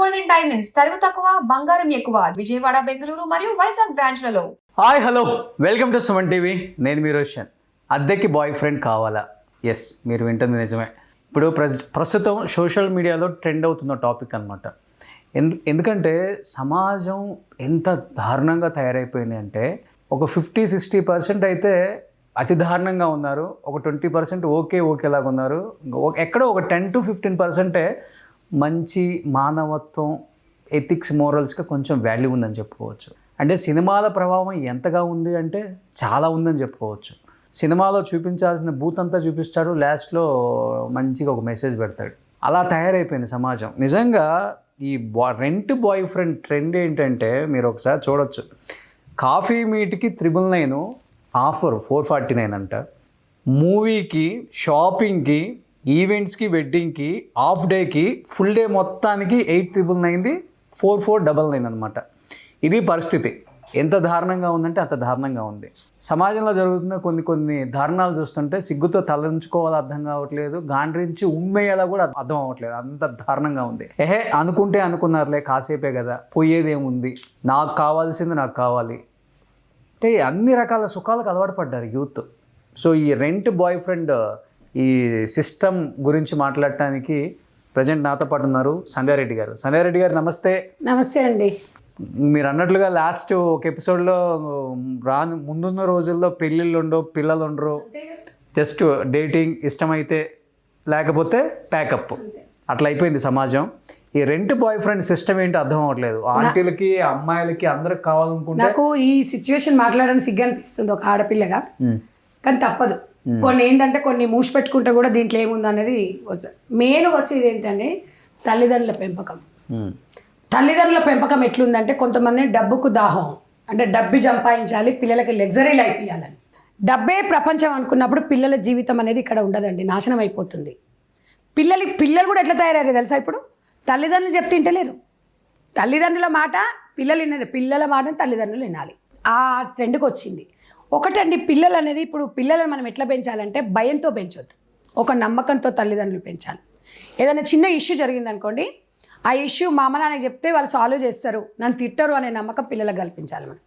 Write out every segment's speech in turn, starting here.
Golden diamonds తరుగు తక్కువ బంగారం ఎక్కువ విజయవాడ బెంగళూరు మరియు వైజాగ్ బ్రాంచ్లలో. Hi hello welcome to Suman TV. నేను మీ రోషన్. అద్దెకి బాయ్ ఫ్రెండ్ కావాలా? ఎస్, మీరు వింటుంది నిజమే. ఇప్పుడు ప్రస్తుతం సోషల్ మీడియాలో ట్రెండ్ అవుతున్న టాపిక్ అనమాట. ఎందుకంటే సమాజం ఎంత దారుణంగా తయారైపోయింది అంటే ఒక 50-60% అయితే అతి దారుణంగా ఉన్నారు, ఒక 20% ఓకేలాగా ఉన్నారు, ఎక్కడో ఒక 10-15% మంచి మానవత్వం, ఎథిక్స్, మోరల్స్గా కొంచెం వాల్యూ ఉందని చెప్పుకోవచ్చు. అంటే సినిమాల ప్రభావం ఎంతగా ఉంది అంటే చాలా ఉందని చెప్పుకోవచ్చు. సినిమాలో చూపించాల్సిన బూత్ అంతా చూపిస్తాడు, లాస్ట్లో మంచిగా ఒక మెసేజ్ పెడతాడు. అలా తయారైపోయింది సమాజం. నిజంగా ఈ రెంట్ బాయ్ ఫ్రెండ్ ట్రెండ్ ఏంటంటే మీరు ఒకసారి చూడొచ్చు. కాఫీ మీట్కి 999 ఆఫర్ 449 అంట. మూవీకి, షాపింగ్కి, ఈవెంట్స్కి, వెడ్డింగ్కి, హాఫ్ డేకి, ఫుల్ డే మొత్తానికి 899 4499 అనమాట. ఇది పరిస్థితి. ఎంత దారుణంగా ఉందంటే అంత దారుణంగా ఉంది. సమాజంలో జరుగుతున్న కొన్ని దారుణాలు చూస్తుంటే సిగ్గుతో తలంచుకోవాలో అర్థం కావట్లేదు, గాండ్రించి ఉమ్మేయాలో కూడా అర్థం అవ్వట్లేదు. అంత దారుణంగా ఉంది. అనుకుంటే అనుకున్నారులే, కాసేపే కదా, పోయేదేముంది, నాకు కావాల్సింది నాకు కావాలి అంటే అన్ని రకాల సుఖాలకు అలవాటు పడ్డారు యూత్. సో ఈ రెంట్ బాయ్ ఫ్రెండ్ ఈ సిస్టమ్ గురించి మాట్లాడటానికి ప్రజెంట్ నాతో పాటు ఉన్నారు సంధ్యా రెడ్డి గారు. సంధ్యా రెడ్డి గారు నమస్తే. నమస్తే అండి. మీరు అన్నట్లుగా లాస్ట్ ఒక ఎపిసోడ్లో ముందున్న రోజుల్లో పెళ్ళిళ్ళు ఉండవు, పిల్లలు ఉండరు, జస్ట్ డేటింగ్, ఇష్టమైతే లేకపోతే ప్యాకప్, అట్లా అయిపోయింది సమాజం. ఈ రెంట్ బాయ్ ఫ్రెండ్ సిస్టమ్ ఏంటో అర్థం అవ్వట్లేదు. ఆంటీలకి, అమ్మాయిలకి అందరికి కావాలనుకుంటే నాకు ఈ సిచ్యువేషన్ మాట్లాడడానికి సిగ్గు అనిపిస్తుంది ఒక ఆడపిల్లగా, కానీ తప్పదు. కొన్ని ఏంటంటే కొన్ని మూసి పెట్టుకుంటే కూడా దీంట్లో ఏముంది అనేది మెయిన్ వచ్చేది ఏంటంటే తల్లిదండ్రుల పెంపకం. తల్లిదండ్రుల పెంపకం ఎట్లుందంటే కొంతమంది డబ్బుకు దాహం, అంటే డబ్బు సంపాదించాలి, పిల్లలకి లగ్జరీ లైఫ్ ఇవ్వాలని. డబ్బే ప్రపంచం అనుకున్నప్పుడు పిల్లల జీవితం అనేది ఇక్కడ ఉండదండి, నాశనం అయిపోతుంది. పిల్లలు కూడా ఎట్లా తయారయ్యారు తెలుసా? ఇప్పుడు తల్లిదండ్రులు చెప్తే తింటలేరు. తల్లిదండ్రుల మాట పిల్లలు వినాలి, పిల్లల మాట తల్లిదండ్రులు వినాలి. ఆ ట్రెండ్కి వచ్చింది. ఒకటండి, పిల్లలు అనేది ఇప్పుడు పిల్లలను మనం ఎట్లా పెంచాలంటే భయంతో పెంచొద్దు, ఒక నమ్మకంతో తల్లిదండ్రులు పెంచాలి. ఏదైనా చిన్న ఇష్యూ జరిగిందనుకోండి, ఆ ఇష్యూ మా అమ్మ నాన్నకి చెప్తే వాళ్ళు సాల్వ్ చేస్తారు, నన్ను తిట్టరు అనే నమ్మకం పిల్లలకు కల్పించాలి. మనం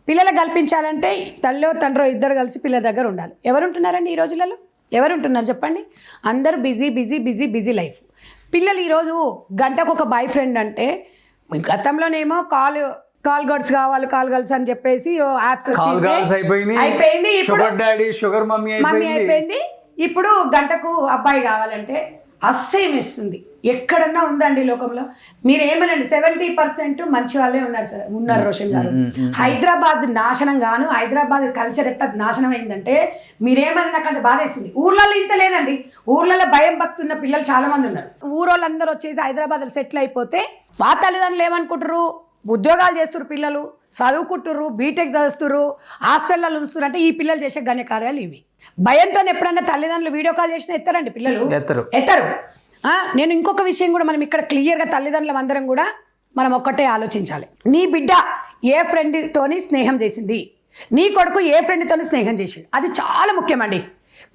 పిల్లలకు కల్పించాలంటే తల్లో తండ్రో ఇద్దరు కలిసి పిల్లల దగ్గర ఉండాలి. ఎవరుంటున్నారండి ఈ రోజులలో? ఎవరుంటున్నారు చెప్పండి? అందరూ బిజీ లైఫ్. పిల్లలు ఈరోజు గంటకు ఒక బాయ్ ఫ్రెండ్ అంటే, గతంలోనేమో కాల్ గర్ల్స్ కావాలి, కాల్ గర్ల్స్ అని చెప్పేసి యాప్స్ అయిపోయింది. షుగర్ మమ్మీ అయిపోయింది. ఇప్పుడు గంటకు అబ్బాయి కావాలంటే అస్సహ్యం వేస్తుంది. ఎక్కడన్నా ఉందండి లోకంలో? మీరు ఏమనండి, 70% మంచి వాళ్ళే ఉన్నారు రోషన్ గారు. హైదరాబాద్ నాశనం గాను, హైదరాబాద్ కల్చర్ ఎట్లా నాశనం అయిందంటే మీరేమన్నా నాకు అంత బాధ వేస్తుంది. ఊర్లలో ఇంత లేదండి, ఊర్లలో భయం భక్తున్న పిల్లలు చాలా మంది ఉన్నారు. ఊరోళ్ళందరూ వచ్చేసి హైదరాబాద్లో సెటిల్ అయిపోతే మా తల్లిదండ్రులు ఏమనుకుంటారు? ఉద్యోగాలు చేస్తున్నారు, పిల్లలు చదువుకుంటుర్రు, బీటెక్ చదువుతున్నారు, హాస్టల్లో ఉంచుతున్నారు. అంటే ఈ పిల్లలు చేసే ఘనకార్యాలు ఇవి. భయంతో ఎప్పుడన్నా తల్లిదండ్రులు వీడియో కాల్ చేసినా ఎత్తారండి పిల్లలు, ఎత్తరు. నేను ఇంకొక విషయం కూడా మనం ఇక్కడ క్లియర్గా తల్లిదండ్రులం అందరం కూడా మనం ఒక్కటే ఆలోచించాలి. నీ బిడ్డ ఏ ఫ్రెండ్తోని స్నేహం చేసింది, నీ కొడుకు ఏ ఫ్రెండ్తోని స్నేహం చేసింది, అది చాలా ముఖ్యమండి.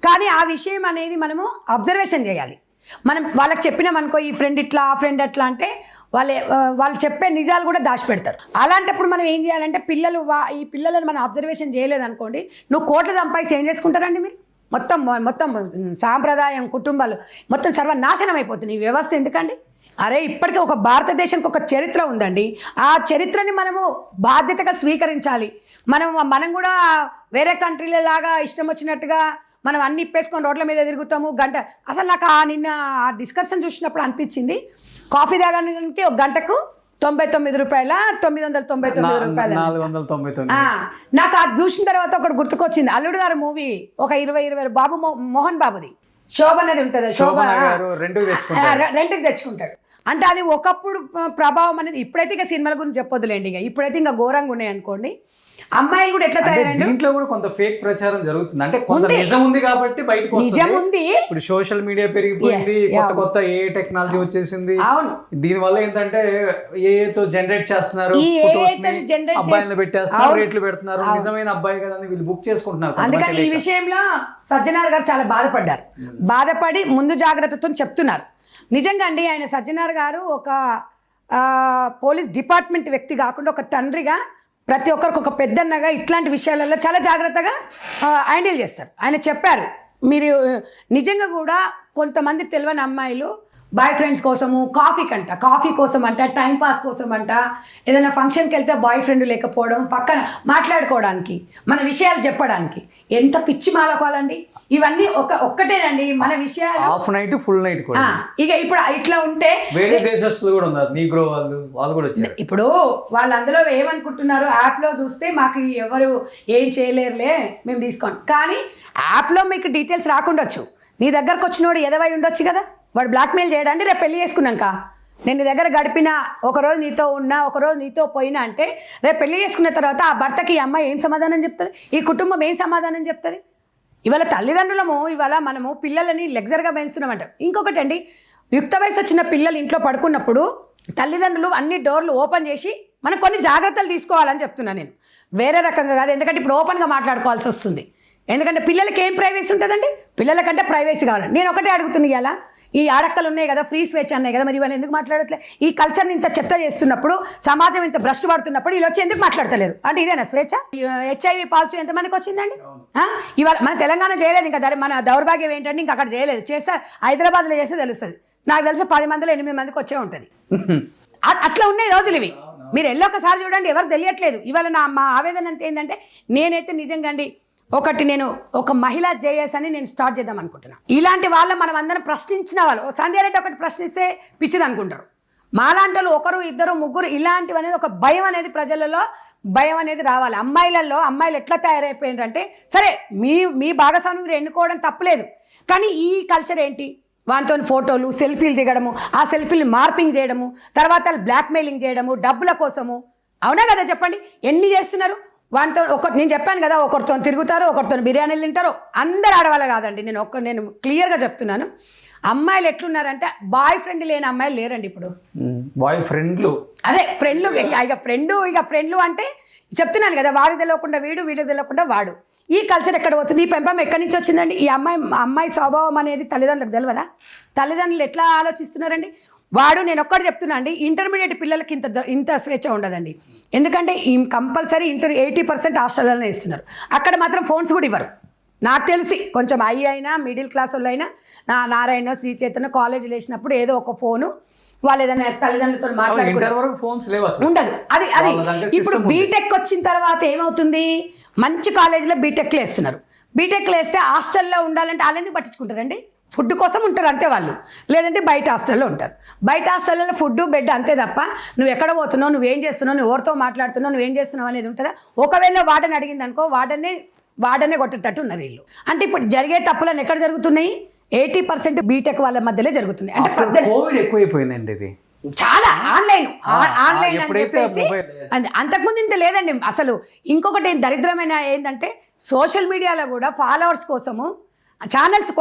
కానీ ఆ విషయం అనేది మనము అబ్జర్వేషన్ చేయాలి. మనం వాళ్ళకి చెప్పినామనుకో, ఈ ఫ్రెండ్ ఇట్లా, ఆ ఫ్రెండ్ ఎట్లా అంటే వాళ్ళు చెప్పే నిజాలు కూడా దాచిపెడతారు. అలాంటప్పుడు మనం ఏం చేయాలంటే ఈ పిల్లలను మనం అబ్జర్వేషన్ చేయలేదనుకోండి, నువ్వు కోట్లు సంపాదించి ఏం చేసుకుంటారండి మీరు? మొత్తం సాంప్రదాయం, కుటుంబాలు మొత్తం సర్వనాశనం అయిపోతుంది ఈ వ్యవస్థ. ఎందుకండి? అరే ఇప్పటికీ ఒక భారతదేశానికి ఒక చరిత్ర ఉందండి. ఆ చరిత్రని మనము బాధ్యతగా స్వీకరించాలి. మనం కూడా వేరే కంట్రీల లాగా ఇష్టం వచ్చినట్టుగా మనం అన్ని ఇప్పేసుకొని రోడ్ల మీద తిరుగుతాము. అసలు నాకు నిన్న ఆ డిస్కషన్ చూసినప్పుడు అనిపించింది, కాఫీ తాగడానికి ఒక గంటకు 99 రూపాయల, 999 రూపాయలు. నాకు అది చూసిన తర్వాత ఒకటి గుర్తుకొచ్చింది. అల్లుడు గారు మూవీ ఒక 20 బాబు మోహన్ బాబుది, శోభ అనేది ఉంటుంది. శోభ రెంట్కి తెచ్చుకుంటాడు. అంటే అది ఒకప్పుడు ప్రభావం అనేది. ఇప్పుడైతే ఇక సినిమాల గురించి చెప్పొద్దులేండి, ఇప్పుడైతే ఇంకా ఘోరంగా ఉన్నాయి అనుకోండి. అమ్మాయిలు కూడా ఎట్లా తయారైంది, దీంట్లో కూడా కొంత ఫేక్ ప్రచారం జరుగుతుంది. అంటే కొంత నిజం ఉంది కాబట్టి బయటకు నిజం ఉంది. ఇప్పుడు సోషల్ మీడియా పెరిగిపోయింది, కొత్త ఏ టెక్నాలజీ వచ్చేసింది. అవును, దీని వల్ల ఏంటంటే ఏతో జనరేట్ చేస్తున్నారు, అబ్బాయిలను పెట్టేస్తున్నారు, రేట్లు పెడుతున్నారు, నిజమైన అబ్బాయి కదా వీళ్ళు బుక్ చేసుకుంటున్నారు. అందుకని ఈ విషయంలో సజ్జనార్ గారు చాలా బాధపడ్డారు. బాధపడి ముందు జాగ్రత్తతో చెప్తున్నారు. నిజంగా అండి, ఆయన సజ్జనార్ గారు ఒక పోలీస్ డిపార్ట్మెంట్ వ్యక్తి కాకుండా ఒక తండ్రిగా ప్రతి ఒక్కరికి ఒక పెద్దన్నగా ఇట్లాంటి విషయాలలో చాలా జాగ్రత్తగా హ్యాండిల్ చేస్తారు. ఆయన చెప్పారు, మీరు నిజంగా కూడా కొంతమంది తెలియని అమ్మాయిలు బాయ్ ఫ్రెండ్స్ కోసము కాఫీ కోసం అంట, టైం పాస్ కోసం అంట, ఏదైనా ఫంక్షన్కి వెళ్తే బాయ్ ఫ్రెండ్ లేకపోవడం, పక్కన మాట్లాడుకోవడానికి, మన విషయాలు చెప్పడానికి ఎంత పిచ్చి మాలకోవాలండి. ఇవన్నీ ఒక్కటేనండి మన విషయాలు. హాఫ్ నైట్ ఫుల్ నైట్ కూడా. ఇక ఇప్పుడు ఇట్లా ఉంటే వేరే దేశస్తులు కూడా ఉన్నారు, నీగ్రో వాళ్ళు కూడా వచ్చారు. ఇప్పుడు వాళ్ళు అందులో ఏమనుకుంటున్నారు, యాప్లో చూస్తే మాకు ఎవరు ఏం చేయలేరులే మేము తీసుకోండి, కానీ యాప్లో మీకు డీటెయిల్స్ రాకుండొచ్చు. నీ దగ్గరకు వచ్చినోడు ఎదవై ఉండొచ్చు కదా, వాడు బ్లాక్మెయిల్ చేయడానికి రేపు పెళ్లి చేసుకున్నాక నేను నీ దగ్గర గడిపిన ఒకరోజు నీతో ఉన్నా ఒకరోజు నీతో పోయినా అంటే రేపు పెళ్లి చేసుకున్న తర్వాత ఆ భర్తకి ఈ అమ్మాయి ఏం సమాధానం చెప్తుంది, ఈ కుటుంబం ఏం సమాధానం చెప్తుంది? ఇవాళ తల్లిదండ్రులము ఇవాళ మనము పిల్లలని లెగ్జర్గా పెంచుతున్నామంట. ఇంకొకటి అండి, యుక్త వయసు వచ్చిన పిల్లలు ఇంట్లో పడుకున్నప్పుడు తల్లిదండ్రులు అన్ని డోర్లు ఓపెన్ చేసి మనం కొన్ని జాగ్రత్తలు తీసుకోవాలని చెప్తున్నాను నేను, వేరే రకంగా కాదు. ఎందుకంటే ఇప్పుడు ఓపెన్గా మాట్లాడుకోవాల్సి వస్తుంది. ఎందుకంటే పిల్లలకి ఏం ప్రైవసీ ఉంటుందండి, పిల్లలకంటే ప్రైవసీ కావాలండి. నేను ఒకటే అడుగుతుంది, ఇలా ఈ ఆడక్కలు ఉన్నాయి కదా, ఫ్రీ స్వేచ్ఛ అన్నాయి కదా, మరి ఇవన్నీ ఎందుకు మాట్లాడట్లే? ఈ కల్చర్ని ఇంత చెత్త చేస్తున్నప్పుడు, సమాజం ఇంత భ్రష్టు పడుతున్నప్పుడు వీళ్ళు వచ్చి ఎందుకు మాట్లాడతలేరు? అంటే ఇదేనా స్వేచ్ఛ? HIV పాజిటివ్ ఎంతమందికి వచ్చిందండి? ఇవాళ మన తెలంగాణ చేయలేదు, ఇంకా మన దౌర్భాగ్యం ఏంటంటే ఇంకా అక్కడ చేయలేదు. చేస్తే హైదరాబాద్లో చేస్తే తెలుస్తుంది. నాకు తెలుసు 10 మందిలో 8 మందికి వచ్చే ఉంటుంది. అట్లా ఉన్నాయి రోజులు ఇవి. మీరు ఒకసారి చూడండి, ఎవరు తెలియట్లేదు. ఇవాళ మా ఆవేదన అంత ఏంటంటే, నేనైతే నిజంగా అండి నేను ఒక మహిళా జేఎస్ అని నేను స్టార్ట్ చేద్దాం అనుకుంటున్నాను. ఇలాంటి వాళ్ళు మనం అందరం ప్రశ్నించిన వాళ్ళు, సంధ్య రెడ్డి ఒకటి ప్రశ్నిస్తే పిచ్చిది అనుకుంటారు. మాలాంటి వాళ్ళు ఒకరు ఇద్దరు ముగ్గురు ఇలాంటివి అనేది ఒక భయం అనేది ప్రజలలో భయం అనేది రావాలి. అమ్మాయిలు ఎట్లా తయారైపోయినారంటే, సరే మీ భాగస్వామిని మీరు ఎన్నుకోవడం తప్పులేదు, కానీ ఈ కల్చర్ ఏంటి? వాటితో ఫోటోలు సెల్ఫీలు దిగడము, ఆ సెల్ఫీలు మార్పింగ్ చేయడము, తర్వాత బ్లాక్మెయిలింగ్ చేయడము డబ్బుల కోసము. అవునా కదా చెప్పండి, ఎన్ని చేస్తున్నారు? వాటితో నేను చెప్పాను కదా, ఒకరితో తిరుగుతారు, ఒకరితో బిర్యానీలు తింటారు. అందరు ఆడవాళ్ళు కాదండి, నేను క్లియర్గా చెప్తున్నాను. అమ్మాయిలు ఎట్లున్నారంటే బాయ్ ఫ్రెండ్ లేని అమ్మాయిలు లేరండి ఇప్పుడు. బాయ్ ఫ్రెండ్లు, అదే ఫ్రెండ్లు, ఇక ఫ్రెండ్లు అంటే చెప్తున్నాను కదా, వాడికి తెలియకుండా వీడికి తెలియకుండా వాడు. ఈ కల్చర్ ఎక్కడ పోతుంది? ఈ పెంపం ఎక్కడి నుంచి వచ్చిందండి? ఈ అమ్మాయి స్వభావం అనేది తల్లిదండ్రులకు తెలియదా? తల్లిదండ్రులు ఎట్లా ఆలోచిస్తున్నారండి? నేను ఒక్కటి చెప్తున్నా అండి, ఇంటర్మీడియట్ పిల్లలకి ఇంత స్వేచ్ఛ ఉండదండి. ఎందుకంటే కంపల్సరీ 80% హాస్టల్లోనే ఇస్తున్నారు. అక్కడ మాత్రం ఫోన్స్ కూడా ఇవ్వరు. నాకు తెలిసి కొంచెం అయినా మిడిల్ క్లాస్ వాళ్ళు అయినా నారాయణ శ్రీ చైతన్య కాలేజీలో వేసినప్పుడు ఏదో ఒక ఫోను వాళ్ళు ఏదైనా తల్లిదండ్రులతో మాట్లాడుకుంటారు, ఉండదు. అది ఇప్పుడు బీటెక్ వచ్చిన తర్వాత ఏమవుతుంది, మంచి కాలేజీలో బీటెక్లో వేస్తున్నారు. బీటెక్లో వేస్తే హాస్టల్లో ఉండాలంటే వాళ్ళని పట్టించుకుంటారండి. ఫుడ్ కోసం ఉంటారు అంతే వాళ్ళు, లేదంటే బయట హాస్టల్లో ఉంటారు. బయట హాస్టల్లో ఫుడ్ బెడ్ అంతే తప్ప నువ్వు ఎక్కడ పోతున్నావు, నువ్వేం చేస్తున్నావు, నువ్వు ఎవరితో మాట్లాడుతున్నావు, నువ్వేం చేస్తున్నావు అనేది ఉంటుందా? ఒకవేళ వాడని అడిగింది అనుకో, వాడనే కొట్టేటట్టు ఉన్నారు వీళ్ళు. అంటే ఇప్పుడు జరిగే తప్పులను ఎక్కడ జరుగుతున్నాయి? 80% బీటెక్ వాళ్ళ మధ్యలో జరుగుతున్నాయి. అంటే కోవిడ్ ఎక్కువైపోయిందండి, ఇది చాలా ఆన్లైన్ అని చెప్పేసి. అంతకుముందు ఇంత లేదండి అసలు. ఇంకొకటి దరిద్రమైన ఏంటంటే, సోషల్ మీడియాలో కూడా ఫాలోవర్స్ కోసము ఛానల్స్,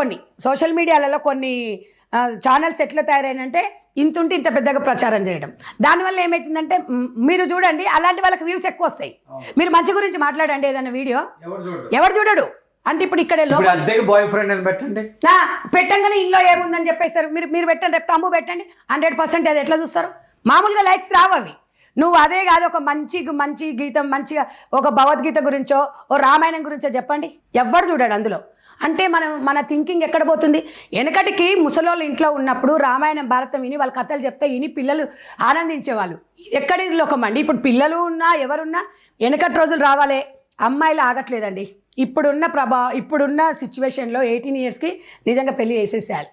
సోషల్ మీడియాలలో కొన్ని ఛానల్స్ ఎట్లా తయారైనంటే ఇంతుంటే ఇంత పెద్దగా ప్రచారం చేయడం. దానివల్ల ఏమవుతుందంటే, మీరు చూడండి అలాంటి వాళ్ళకి వ్యూస్ ఎక్కువ వస్తాయి. మీరు మంచి గురించి మాట్లాడండి ఏదైనా వీడియో, ఎవరు చూడడు. అంటే ఇప్పుడు ఇక్కడ బాయ్ ఫ్రెండ్ అని పెట్టంగానే ఇంట్లో ఏముందని చెప్పేస్తారు. మీరు పెట్టండి, రేపు తమ్ము పెట్టండి, 100% అది ఎట్లా చూస్తారు? మామూలుగా లైక్స్ రావు అవి. నువ్వు అదే కాదు, ఒక మంచి గీతం, మంచిగా ఒక భగవద్గీత గురించో ఓ రామాయణం గురించో చెప్పండి, ఎవ్వరు చూడాడు అందులో. అంటే మన థింకింగ్ ఎక్కడ పోతుంది? వెనకటికి ముసలోళ్ళు ఇంట్లో ఉన్నప్పుడు రామాయణం భారతం విని వాళ్ళ కథలు చెప్తే విని పిల్లలు ఆనందించేవాళ్ళు. ఎక్కడి లోకం అండి ఇప్పుడు? పిల్లలు ఉన్నా ఎవరున్నా వెనకటి రోజులు రావాలే. అమ్మాయిలు ఆగట్లేదండి. ఇప్పుడున్న సిచ్యువేషన్లో 18 yearsకి నిజంగా పెళ్లి చేసేసేయాలి.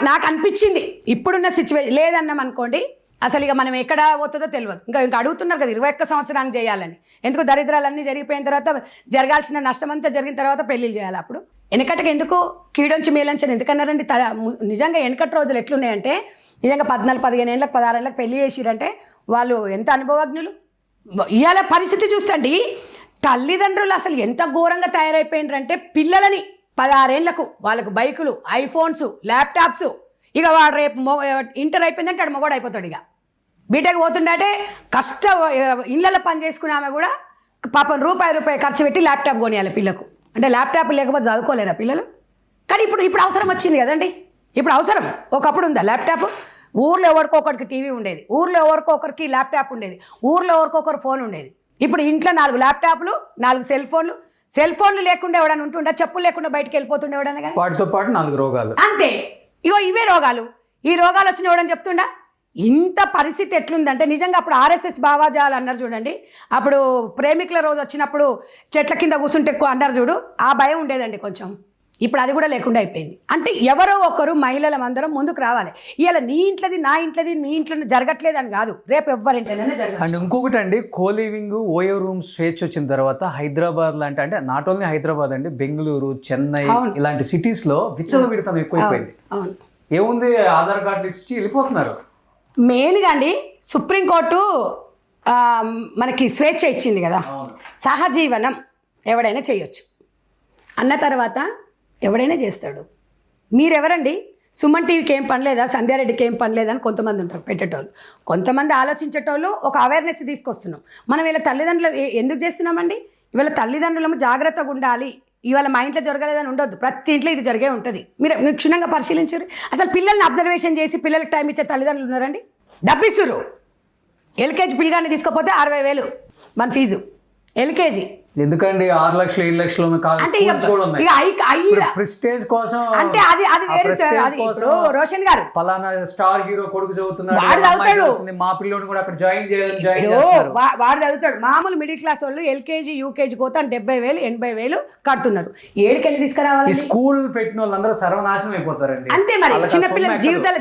నాకు అనిపించింది. ఇప్పుడున్న సిచ్యువేషన్ లేదన్నాం అనుకోండి, అసలు ఇక మనం ఎక్కడ పోతుందో తెలియదు. ఇంకా అడుగుతున్నారు కదా 21 సంవత్సరానికి చేయాలని. ఎందుకు? దరిద్రాలన్నీ జరిగిపోయిన తర్వాత, జరగాల్సిన నష్టం అంతా జరిగిన తర్వాత పెళ్ళిళ్ళు చేయాలి. అప్పుడు వెనకటికి ఎందుకు కీడొంచి మేలంచని ఎందుకన్నారండి? నిజంగా వెనకటి రోజులు ఎట్లున్నాయంటే, నిజంగా 14, 15 ఏళ్ళకి 16 ఏళ్ళకి పెళ్లి చేసిరంటే వాళ్ళు ఎంత అనుభవజ్ఞులు. ఇవాళ పరిస్థితి చూస్తండి, తల్లిదండ్రులు అసలు ఎంత ఘోరంగా తయారైపోయినారంటే, పిల్లలని 16 ఏళ్లకు వాళ్ళకు బైకులు, ఐఫోన్స్, ల్యాప్టాప్స్. ఇక వాడు రేపు ఇంటర్ అయిపోయిందంటే వాడు మొగోడు అయిపోతాడు. ఇక బీటెక్ పోతుండే ఇళ్ళలో పని చేసుకునే ఆమె కూడా పాపం రూపాయి ఖర్చు పెట్టి ల్యాప్టాప్ కొనియాలి పిల్లకు. అంటే ల్యాప్టాప్ లేకపోతే చదువుకోలేరా పిల్లలు? కానీ ఇప్పుడు అవసరం వచ్చింది కదండి. ఇప్పుడు అవసరం. ఒకప్పుడు ఉందా ల్యాప్టాప్? ఊర్లో ఎవరికొకరికి టీవీ ఉండేది, ఊర్లో ఎవరికొకరికి ల్యాప్టాప్ ఉండేది, ఊర్లో ఎవరికొకరు ఫోన్ ఉండేది. ఇప్పుడు ఇంట్లో 4 ల్యాప్టాప్లు, 4 సెల్ ఫోన్లు లేకుండా ఎవడన్నా ఉంటుండే, చెప్పులు లేకుండా బయటకు వెళ్ళిపోతుండే ఎవడన్నా కానీ. వాటితో పాటు 4 రోగాలు అంతే. ఇగో ఇవే రోగాలు. ఈ రోగాలు వచ్చిన ఎవడని చెప్తుండా? ఇంత పరిస్థితి ఎట్లుందంటే నిజంగా అప్పుడు ఆర్ఎస్ఎస్ భావాజాలు అన్నారు చూడండి, అప్పుడు ప్రేమికుల రోజు వచ్చినప్పుడు చెట్ల కింద కూర్చుంటే ఎక్కువ అన్నారు చూడు, ఆ భయం ఉండేదండి కొంచెం. ఇప్పుడు అది కూడా లేకుండా అయిపోయింది. అంటే ఎవరో ఒకరు మహిళలం అందరం ముందుకు రావాలి. ఇవాళ నీ ఇంట్లోది నా ఇంట్లోది మీ ఇంట్లో జరగట్లేదు అని కాదు, రేపు ఎవరింటైనా జరగదు. అండ్ ఇంకొకటి అండి, కోలివింగ్ ఓయో రూమ్ స్వేచ్ఛ వచ్చిన తర్వాత హైదరాబాద్ లాంటి, అంటే నాట్ ఓన్లీ హైదరాబాద్ అండి, బెంగళూరు, చెన్నై ఇలాంటి సిటీస్లో విచ్చలవిడితనం ఎక్కువైపోయింది. అవును, ఏముంది, ఆధార్ కార్డులు ఇచ్చి వెళ్ళిపోతున్నారు. మెయిన్గా అండి సుప్రీంకోర్టు మనకి స్వేచ్ఛ ఇచ్చింది కదా, సహజీవనం ఎవడైనా చేయొచ్చు అన్న తర్వాత ఎవడైనా చేస్తాడు. మీరెవరండి? సుమన్ టీవీకి ఏం పని లేదా, సంధ్యారెడ్డికి ఏం పని లేదని కొంతమంది ఉంటారు పెట్టేటోళ్ళు. కొంతమంది ఆలోచించేటోళ్ళు ఒక అవేర్నెస్ తీసుకొస్తున్నాం. మనం వీళ్ళ తల్లిదండ్రులు ఎందుకు చేస్తున్నామండి? ఇవాళ తల్లిదండ్రులము జాగ్రత్తగా ఉండాలి. ఇవాళ మా ఇంట్లో జరగలేదని ఉండొద్దు, ప్రతి ఇంట్లో ఇది జరిగే ఉంటుంది. మీరు క్షుణ్ణంగా పరిశీలించారు. అసలు పిల్లల్ని అబ్జర్వేషన్ చేసి పిల్లలకి టైం ఇచ్చే తల్లిదండ్రులు ఉన్నారండి? డబ్బిస్తురు. ఎల్కేజీ పిల్లగాన్ని తీసుకోపోతే 60,000 మన ఫీజు ఎల్కేజీ. ఎందుకండి 6 లక్షలు 7 లక్షలు అంటే ప్రెస్టేజ్ కోసం, అంటే అది వేరు సార్. అది ఇప్పుడు రోషన్ గారు పలానా స్టార్ హీరో కొడుకు చదువుతున్నాడు, వాడు చదువుతాడు, మా పిల్లోని కూడా అక్కడ జాయిన్ చేయాలి, వాడు చదువుతాడు. మామూలు మిడిల్ క్లాస్ వాళ్ళు ఎల్కేజీ యూకేజీ పోతే 70,000 80,000 కడుతున్నారు. ఏడుకెళ్ళి తీసుకురావాలి? స్కూల్ పెట్టిన వాళ్ళందరూ సర్వనాశనం అయిపోతారండి. అంతే మరి. చిన్నపిల్లల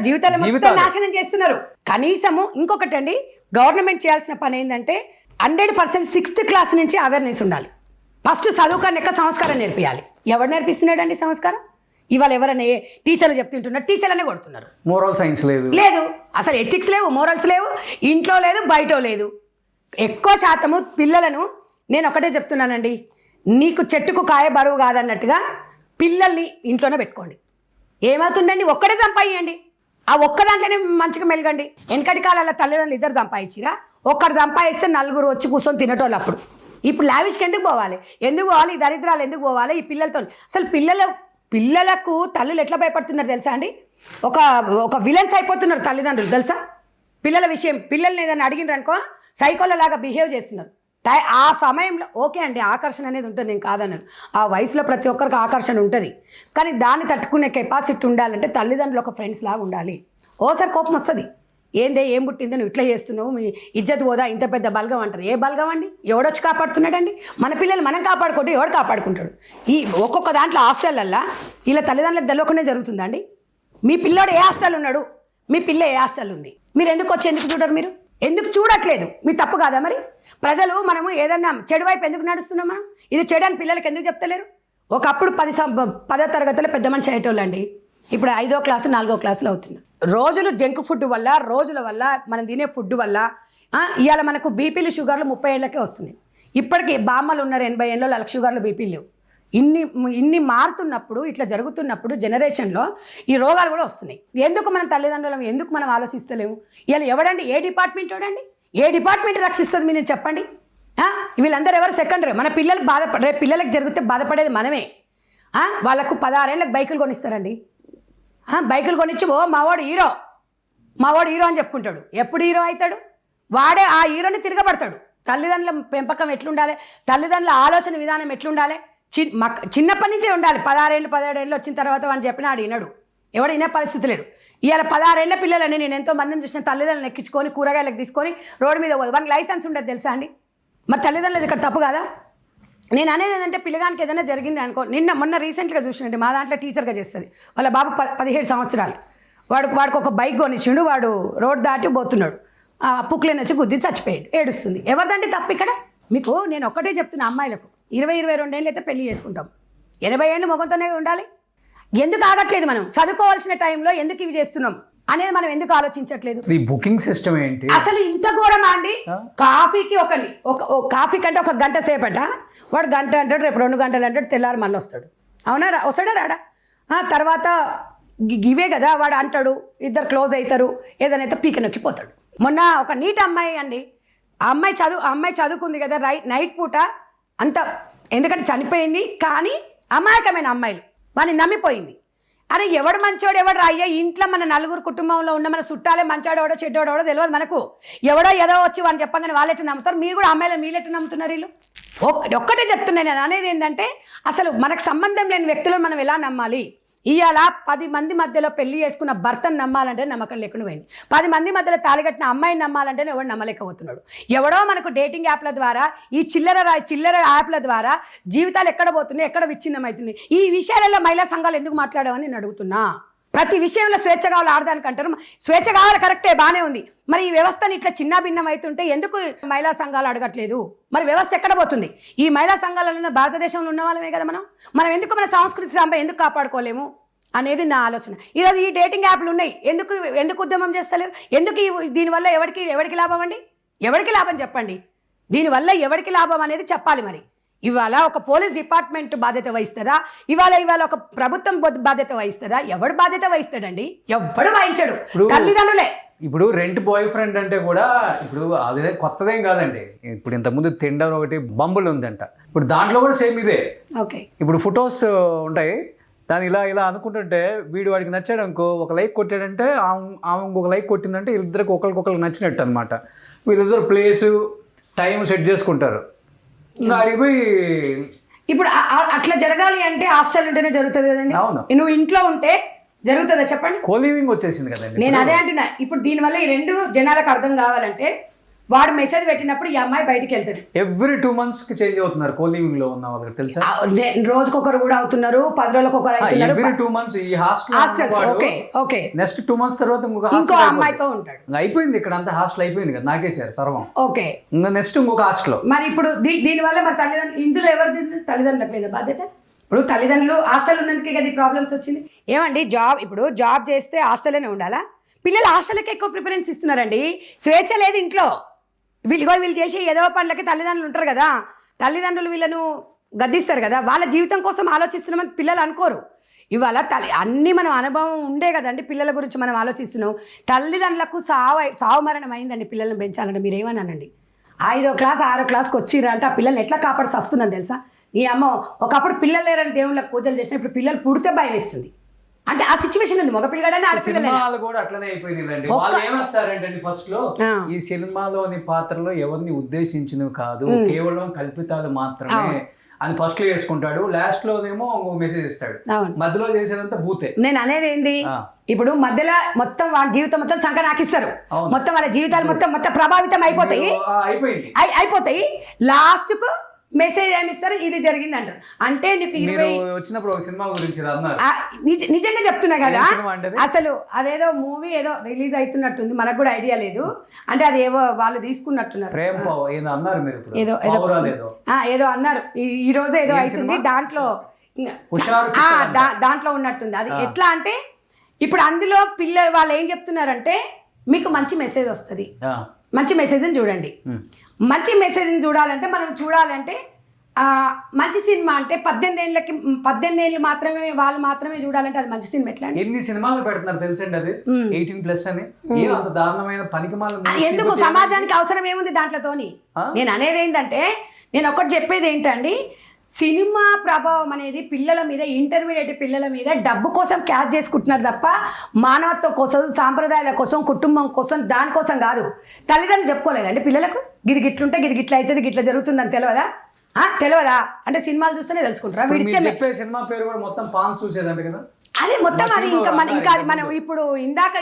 జీవితాలు మొత్తం నాశనం చేస్తున్నారు. కనీసము ఇంకొకటి అండి, గవర్నమెంట్ చేయాల్సిన పని ఏంటంటే 100% 6th క్లాస్ నుంచి అవేర్నెస్ ఉండాలి. ఫస్ట్ చదువుకాన్ని ఎక్క సంస్కారం నేర్పియాలి. ఎవరు నేర్పిస్తున్నాడండి సంస్కారం? ఇవాళ ఎవరైనా టీచర్లు చెప్తుంటున్నారు, టీచర్లనే కొడుతున్నారు. మోరల్ సైన్స్ లేదు, అసలు ఎథిక్స్ లేవు, మోరల్స్ లేవు, ఇంట్లో లేదు, బయట లేదు. ఎక్కువ శాతము పిల్లలను నేను ఒకటే చెప్తున్నానండి, నీకు చెట్టుకు కాయ బరువు కాదన్నట్టుగా పిల్లల్ని ఇంట్లోనే పెట్టుకోండి. ఏమవుతుందండి? ఒక్కడే సంపాదించండి, ఆ ఒక్క దాంట్లోనే మంచిగా మెలగండి. వెనకటి కాలాల తల్లిదండ్రులు 2 సంపాదించిరా, ఒక్కడు సంపాదిస్తే 4 వచ్చి కూర్చొని తినటోళ్ళు. అప్పుడు ఇప్పుడు లావిష్కి ఎందుకు పోవాలి? ఈ దరిద్రాలు ఎందుకు పోవాలి ఈ పిల్లలతో? అసలు పిల్లలకు తల్లులు ఎట్లా భయపడుతున్నారు తెలుసా అండి? ఒక విలన్స్ అయిపోతున్నారు తల్లిదండ్రులు తెలుసా? పిల్లల విషయం, పిల్లల్ని ఏదైనా అడిగినారనుకో సైకోలలాగా బిహేవ్ చేస్తున్నారు. ఆ సమయంలో ఓకే అండి, ఆకర్షణ అనేది ఉంటుంది, నేను కాదన్నాను. ఆ వయసులో ప్రతి ఒక్కరికి ఆకర్షణ ఉంటుంది, కానీ దాన్ని తట్టుకునే కెపాసిటీ ఉండాలంటే తల్లిదండ్రులు ఒక ఫ్రెండ్స్ లాగా ఉండాలి. ఓసారి కోపం వస్తుంది, ఏం పుట్టిందో నువ్వు ఇట్లా చేస్తున్నావు, మీ ఇజ్జత్ పోదా, ఇంత పెద్ద బలగం అంటారు. ఏ బలగం అండి? ఎవడొచ్చి కాపాడుతున్నాడండి? మన పిల్లలు మనం కాపాడుకుంటే ఎవడు కాపాడుకుంటాడు? ఈ ఒక్కొక్క దాంట్లో హాస్టల్లల్లా ఇలా తల్లిదండ్రులకు తెలియకుండా జరుగుతుందండి. మీ పిల్లోడు ఏ హాస్టల్ ఉన్నాడు, మీ పిల్ల ఏ హాస్టల్ ఉంది, మీరు ఎందుకు చూడరు? మీరు ఎందుకు చూడట్లేదు? మీ తప్పు కాదా మరి? ప్రజలు మనము ఏదన్నా చెడు వైపు ఎందుకు నడుస్తున్నాం? మనం ఇది చెడు అని పిల్లలకి ఎందుకు చెప్తలేరు? ఒకప్పుడు 10వ తరగతిలో పెద్ద మనిషి అయ్యేటోళ్ళండి, ఇప్పుడు 5వ క్లాసు 4వ క్లాసులో అవుతున్నారు. రోజులు జంక్ ఫుడ్ వల్ల, రోజుల వల్ల, మనం తినే ఫుడ్ వల్ల ఇవాళ మనకు బీపీలు షుగర్లు 30 ఏళ్ళకే వస్తున్నాయి. ఇప్పటికీ బామ్మలు ఉన్నారు 80 ఏళ్ళలో, వాళ్ళకి షుగర్లు బీపీలు లేవు. ఇన్ని మారుతున్నప్పుడు, ఇట్లా జరుగుతున్నప్పుడు జనరేషన్లో ఈ రోగాలు కూడా వస్తున్నాయి. ఎందుకు మనం తల్లిదండ్రులం ఎందుకు మనం ఆలోచిస్తలేము? ఇలా ఎవడండి? ఏ డిపార్ట్మెంట్ వాడండి? ఏ డిపార్ట్మెంట్ రక్షిస్తుంది మీరు చెప్పండి? వీళ్ళందరూ ఎవరు సెకండరీ? మన పిల్లలు రేపు పిల్లలకు జరిగితే బాధపడేది మనమే. వాళ్ళకు 16 ఏళ్ళకి బైకులు కొనిస్తారండి. బైకులు కొనిచ్చి మావాడు హీరో అని చెప్పుకుంటాడు. ఎప్పుడు హీరో అవుతాడు? వాడే ఆ హీరోని తిరగబడతాడు. తల్లిదండ్రుల పెంపకం ఎట్లుండాలి, తల్లిదండ్రుల ఆలోచన విధానం ఎట్లుండాలి? చిన్నప్పటి నుంచే ఉండాలి. 16 ఏళ్ళు 17 ఏళ్ళు వచ్చిన తర్వాత వాడిని చెప్పినా ఆడు వినడు, ఎవడు వినే పరిస్థితి లేడు. ఇవాళ 16 ఏళ్ళ పిల్లలని నేను ఎంతో మందిని చూసిన తల్లిదండ్రులను ఎక్కించుకొని కూరగాయలకు తీసుకొని రోడ్డు మీద పోదు. వానికి లైసెన్స్ ఉండదు తెలుసా అండి? మరి తల్లిదండ్రులు ఇక్కడ తప్పు కదా? నేను అనేది ఏంటంటే పిల్లగానికి ఏదైనా జరిగింది అనుకో, మొన్న రీసెంట్గా చూసినట్టు మా దాంట్లో టీచర్గా చేస్తుంది. వాళ్ళ బాబు 17 సంవత్సరాలు. వాడికి ఒక బైక్ కొనిచ్చిండు, వాడు రోడ్ దాటి పోతున్నాడు, పుక్లేని వచ్చి గుద్ది చచ్చిపోయాడు, ఏడుస్తుంది. ఎవరిదంటే తప్పు ఇక్కడ? మీకు నేను ఒక్కటే చెప్తున్నా, అమ్మాయిలకు 20-22 ఏళ్ళు అయితే పెళ్లి చేసుకుంటాం, 80 ఏళ్ళు మొగంతోనే ఉండాలి. ఎందుకు ఆగట్లేదు? మనం చదువుకోవాల్సిన టైంలో ఎందుకు ఇవి చేస్తున్నాం అనేది మనం ఎందుకు ఆలోచించట్లేదు? ఈ బుకింగ్ సిస్టమ్ ఏంటి అసలు? ఇంత ఘోరమా అండి? కాఫీకి కాఫీ కంటే 1 గంట సేపట, వాడు గంట అంటాడు, రేపు 2 గంటలు అంటాడు, తెల్లారి మళ్ళీ వస్తాడు. అవునా? వస్తాడా రాడా? తర్వాత ఇవే కదా వాడు అంటాడు, ఇద్దరు క్లోజ్ అవుతారు, ఏదైనా పీక నొక్కిపోతాడు. మొన్న ఒక నీట్ అమ్మాయి అండి, ఆ అమ్మాయి చదువుకుంది కదా నైట్ పూట అంత, ఎందుకంటే చనిపోయింది, కానీ అమాయకమైన అమ్మాయిలు వాడిని నమ్మిపోయింది. అరే ఎవడు మంచోడు ఎవడు రాయ్యా, ఇంట్లో మన నలుగురు కుటుంబంలో ఉన్న మన చుట్టాలే మంచోడెవడో చెడ్డోడెవడో తెలియదు మనకు. ఎవడో ఏదో వచ్చి వాళ్ళు చెప్పగానే వాళ్ళు ఎట్లా నమ్ముతారు, మీరు కూడా అమ్మాయిలు మీరు ఎట్లా నమ్ముతున్నారు? వీళ్ళు ఒక్కటే చెప్తున్నాను నేను అనేది ఏంటంటే, అసలు మనకు సంబంధం లేని వ్యక్తులను మనం ఎలా నమ్మాలి? ఇవాళ 10 మంది మధ్యలో పెళ్లి చేసుకున్న భర్తను నమ్మాలంటే నమ్మకం లేకుండా పోయింది. 10 మంది మధ్యలో తాళికట్టిన అమ్మాయిని నమ్మాలంటే ఎవడు నమ్మలేకపోతున్నాడు. ఎవడో మనకు డేటింగ్ యాప్ల ద్వారా, ఈ చిల్లర యాప్ల ద్వారా జీవితాలు ఎక్కడ పోతున్నాయి, ఎక్కడ విచ్ఛిన్నమవుతుంది? ఈ విషయాలలో మహిళా సంఘాలు ఎందుకు మాట్లాడవని నేను అడుగుతున్నా. ప్రతి విషయంలో స్వేచ్ఛ కావాలి ఆడదానికి అంటారు. స్వేచ్ఛ కావాలి, కరెక్టే, బాగానే ఉంది. మరి ఈ వ్యవస్థని ఇట్లా చిన్న భిన్నం అవుతుంటే ఎందుకు మహిళా సంఘాలు అడగట్లేదు? మరి వ్యవస్థ ఎక్కడ పోతుంది? ఈ మహిళా సంఘాలలో భారతదేశంలో ఉన్న వాళ్ళమే కదా మనం ఎందుకు మన సంస్కృతి సంపద ఎందుకు కాపాడుకోలేము అనేది నా ఆలోచన. ఈరోజు ఈ డేటింగ్ యాప్లు ఉన్నాయి, ఎందుకు ఉద్యమం చేస్తలేరు? ఎందుకు దీనివల్ల ఎవరికి లాభం అండి? ఎవరికి లాభం చెప్పండి. దీనివల్ల ఎవరికి లాభం అనేది చెప్పాలి. మరి ఇవాళ ఒక పోలీస్ డిపార్ట్మెంట్ బాధ్యత వహిస్తుందా? ఇవాళ ఒక ప్రభుత్వం బాధ్యత వహిస్తుందా? ఎవడు బాధ్యత వహిస్తాడండి? ఎవడు వహించడు, తల్లిదండ్రులే. ఇప్పుడు రెంట్ బాయ్ ఫ్రెండ్ అంటే కూడా ఇప్పుడు అదే కొత్తదేం కాదండి. ఇప్పుడు ఇంతకుముందు తిండర్ ఒకటి బంబులు ఉందంట, ఇప్పుడు దాంట్లో కూడా సేమ్ ఇదే. ఓకే, ఇప్పుడు ఫొటోస్ ఉంటాయి, దాన్ని ఇలా అనుకుంటుంటే వీడు వాడికి నచ్చాడు అనుకో, ఒక లైక్ కొట్టాడంటే ఆమె ఇంకొక లైక్ కొట్టిందంటే వీళ్ళిద్దరికి ఒకరికి నచ్చినట్టు అనమాట. వీళ్ళిద్దరు ప్లేసు టైం సెట్ చేసుకుంటారు. ఇంకా అడిగిపోయి ఇప్పుడు అట్లా జరగాలి అంటే హాస్టల్ ఉంటేనే జరుగుతుంది కదండి. అవును, నువ్వు ఇంట్లో ఉంటే జరుగుతుందా చెప్పండి? కోలివింగ్ వచ్చేసింది కదండి. నేను అదే అంటున్నా. ఇప్పుడు దీనివల్ల ఈ రెండు జనాలకు అర్థం కావాలంటే, వాడు మెసేజ్ పెట్టినప్పుడు ఈ అమ్మాయి బయటికి వెళ్తుంది. ఎవ్రీ 2 months చే అవుతున్నారు కోలివింగ్ లో ఉన్న వాళ్ళకి తెలుసా? రోజుకొకరు కూడా అవుతున్నారు, 10 రోజులకొకరు అవుతున్నారు. ఎవ్రీ 2 months ఈ హాస్టల్ ఓకే, నెక్స్ట్ 2 months తర్వాత ఇంకో అమ్మాయితో ఉంటాడు. అయిపోయింది, ఇక్కడ అంతా హాస్టల్ అయిపోయింది కదా, నాకేసారు సర్వం. ఓకే, ఇంకా నెక్స్ట్ ఇంకొక హాస్టల్. మరి ఇప్పుడు దీనివల్ల మరి తల్లిదండ్రులు, ఇందులో ఎవరు తల్లిదండ్రులకు లేదా బాధ్యత? ఇప్పుడు తల్లిదండ్రులు హాస్టల్ ఉన్నందుకే కదా ఈ ప్రాబ్లమ్స్ వచ్చింది. ఏమండి, జాబ్ చేస్తే హాస్టల్లోనే ఉండాలా? పిల్లలు హాస్టల్కి ఎక్కువ ప్రిఫరెన్స్ ఇస్తున్నారండి. స్వేచ్ఛ లేదు ఇంట్లో. వీళ్ళు చేసే ఏదో పనులకి తల్లిదండ్రులు ఉంటారు కదా, తల్లిదండ్రులు వీళ్ళను గద్దిస్తారు కదా. వాళ్ళ జీవితం కోసం ఆలోచిస్తున్నామని పిల్లలు అనుకోరు. ఇవాళ అన్నీ మనం అనుభవం ఉండే కదండి, పిల్లల గురించి మనం ఆలోచిస్తున్నాం. తల్లిదండ్రులకు సావు మరణం అయిందండి పిల్లల్ని పెంచాలంటే. మీరేమన్నానండి, 5వ క్లాస్ 6వ క్లాస్కి వచ్చిర్రా అంటే ఆ పిల్లల్ని ఎట్లా కాపాడి వస్తున్నాను తెలుసా? నీ అమ్మ ఒకప్పుడు పిల్లలు లేరని దేవుళ్ళకి పూజలు చేసిన, ఇప్పుడు పిల్లలు పుడితే భయం వేస్తుంది. అంటే ఆ సిచ్యువేషన్ ఉంది. మగపిల్లగానే సినిమాలు కూడా అట్లనే అయిపోయిందండి. వాళ్ళు ఏమేస్తారంటే ఫస్ట్ లో ఈ సినిమాలోని పాత్రలో ఎవరిని ఉద్దేశించినవి కాదు, కేవలం కల్పితాలు మాత్రమే అని ఫస్ట్ లో చేసుకుంటాడు. లాస్ట్ లోనేమో మెసేజ్ ఇస్తాడు, మధ్యలో చేసేదంతా భూతే. నేను అనేది ఏంది, ఇప్పుడు మధ్యలో మొత్తం వాళ్ళ జీవితం మొత్తం సంకనాకిస్తారు, మొత్తం వాళ్ళ జీవితాలు మొత్తం ప్రభావితం అయిపోతాయి. లాస్ట్ కు మెసేజ్ ఏమిస్తారు, ఇది జరిగింది అంటారు. అంటే నీకు 20 వచ్చినప్పుడు ఒక సినిమా గురించి నిజంగా చెప్తున్నా కదా, అసలు అదేదో మూవీ ఏదో రిలీజ్ అవుతున్నట్టుంది, మనకు కూడా ఐడియా లేదు. అంటే అది ఏవో వాళ్ళు తీసుకున్నట్టున్నారు, ఏదో అన్నారు. ఈ రోజు ఏదో అవుతుంది, దాంట్లో ఉన్నట్టుంది. అది ఎట్లా అంటే ఇప్పుడు అందులో పిల్లలు వాళ్ళు ఏం చెప్తున్నారంటే, మీకు మంచి మెసేజ్ వస్తుంది, మంచి మెసేజ్ని చూడండి. మంచి మెసేజ్ని చూడాలంటే మంచి సినిమా అంటే 18 ఏళ్ళు మాత్రమే వాళ్ళు మాత్రమే చూడాలంటే అది మంచి సినిమా ఎట్లా? ఎన్ని సినిమాలు పెడుతున్నారు తెలుసండి, అది 18+ అని. అంత దారుణమైన పనికిమాల ఎందుకు? సమాజానికి అవసరం ఏముంది దాంట్లోతోని? నేను అనేది ఏంటంటే, నేను ఒకటి చెప్పేది ఏంటండి, సినిమా ప్రభావం అనేది పిల్లల మీద, ఇంటర్మీడియట్ పిల్లల మీద డబ్బు కోసం క్యాచ్ చేసుకుంటున్నారు తప్ప మానవత్వం కోసం, సాంప్రదాయాల కోసం, కుటుంబం కోసం, దానికోసం కాదు. తల్లిదండ్రులు చెప్పుకోలేదండి పిల్లలకు, గిది గిట్లుంటే గిది గిట్ల అవుతుంది, గిట్ల జరుగుతుందని తెలియదా? అంటే సినిమాలు చూస్తేనే తెలుసుకుంటారా? చెప్పే సినిమా పేరు కూడా మొత్తం పాన్స్ చూసేదంటే కదా, అదే మొత్తం అది. ఇంకా అది మనం ఇప్పుడు ఇందాక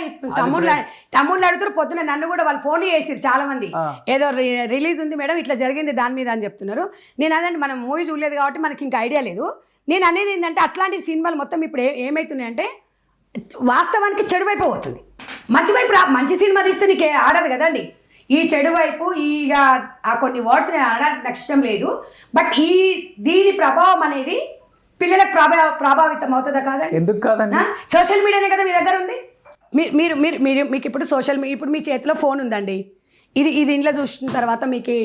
తమ్ముళ్ళు అడుగుతారు, పొద్దున నన్ను కూడా వాళ్ళు ఫోన్లు చేసిరు చాలా మంది, ఏదో రిలీజ్ ఉంది మేడం ఇట్లా జరిగింది దాని మీద అని చెప్తున్నారు. నేను అదంటే మనం మూవీ చూడలేదు కాబట్టి మనకి ఇంకా ఐడియా లేదు. నేను అనేది ఏంటంటే, అట్లాంటి సినిమాలు మొత్తం ఇప్పుడు ఏమవుతున్నాయంటే వాస్తవానికి చెడు వైపు పోతుంది. మంచి సినిమా తీస్తే నీకు ఆడదు కదండి. ఈ చెడు వైపు ఆ కొన్ని వర్డ్స్ నేను ఆడడానికి నాకు ఇష్టం లేదు. బట్ దీని ప్రభావం అనేది పిల్లలకు ప్రభావితం అవుతుందా కాదండి? ఎందుకు కాదండి? సోషల్ మీడియానే కదా మీ దగ్గర ఉంది. మీకు ఇప్పుడు ఇప్పుడు మీ చేతిలో ఫోన్ ఉందండి. ఇది ఇంట్లో చూసిన తర్వాత మీకు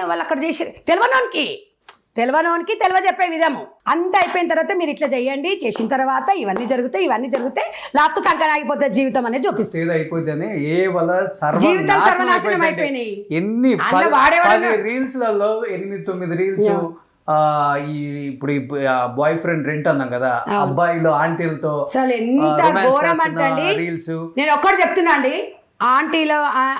వాళ్ళు అక్కడ చేసి తెలియనోనికి తెలియజెప్పే విధము అంతా అయిపోయిన తర్వాత మీరు ఇట్లా చేసిన తర్వాత ఇవన్నీ జరుగుతాయి లాస్ట్ సంకరం ఆగిపోతే జీవితం అనేది చూపిస్తుంది. జీవితం సర్వనాశనం అయిపోయినాయి. ఎన్ని రీల్స్లలో 8-9 రీల్స్ ఈ ఇప్పుడు బాయ్ ఫ్రెండ్ రెంట్ అన్నాం కదా, అబ్బాయిలు ఆంటీలతో అసలు ఎంత ఘోరం అంటే రీల్స్. నేను ఒక్కటి చెప్తున్నా అండి, ఆంటీలు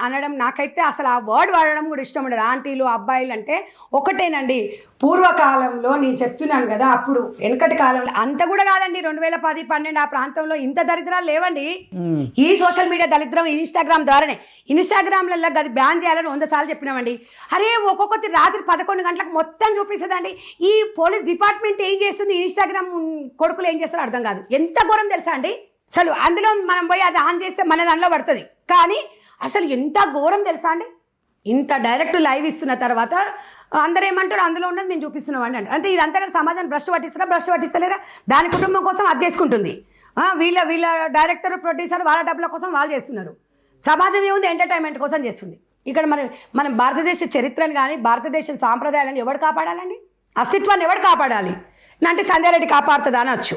అనడం నాకైతే అసలు ఆ వర్డ్ వాడడం కూడా ఇష్టం ఉండదు. ఆంటీలు అబ్బాయిలు అంటే ఒకటేనండి. పూర్వకాలంలో నేను చెప్తున్నాను కదా, అప్పుడు వెనకటి కాలంలో అంత కూడా కాదండి, 2010, 12 ఆ ప్రాంతంలో ఇంత దరిద్రాలు లేవండి. ఈ సోషల్ మీడియా దరిద్రం ఇన్స్టాగ్రామ్ ద్వారానే. ఇన్స్టాగ్రామ్లలో అది బ్యాన్ చేయాలని 100 సార్లు చెప్పినామండి. అరే ఒక్కొక్కటి రాత్రి 11 గంటలకు మొత్తం చూపిస్తుందండి. ఈ పోలీస్ డిపార్ట్మెంట్ ఏం చేస్తుంది, ఇన్స్టాగ్రామ్ కొడుకులు ఏం చేస్తారో అర్థం కాదు. ఎంత ఘోరం తెలుసా అండి అసలు. అందులో మనం పోయి అది ఆన్ చేస్తే మన దానిలో పడుతుంది, కానీ అసలు ఎంత ఘోరం తెలుసా అండి. ఇంత డైరెక్ట్ లైవ్ ఇస్తున్న తర్వాత అందరూ ఏమంటారు, అందులో ఉన్నది మేము చూపిస్తున్నాం అండి అంటే ఇదంతా కూడా సమాజాన్ని భ్రష్టు పట్టిస్తలేదా? దాని కుటుంబం కోసం అది చేసుకుంటుంది. వీళ్ళ డైరెక్టర్ ప్రొడ్యూసర్ వాళ్ళ డబ్బుల కోసం వాళ్ళు చేస్తున్నారు. సమాజం ఏముంది, ఎంటర్టైన్మెంట్ కోసం చేస్తుంది. ఇక్కడ మనం భారతదేశ చరిత్రను కానీ భారతదేశ సాంప్రదాయాలను ఎవరు కాపాడాలండి? అస్తిత్వాన్ని ఎవరు కాపాడాలి అంటే సంధ్యారెడ్డి కాపాడుతుందా అనొచ్చు.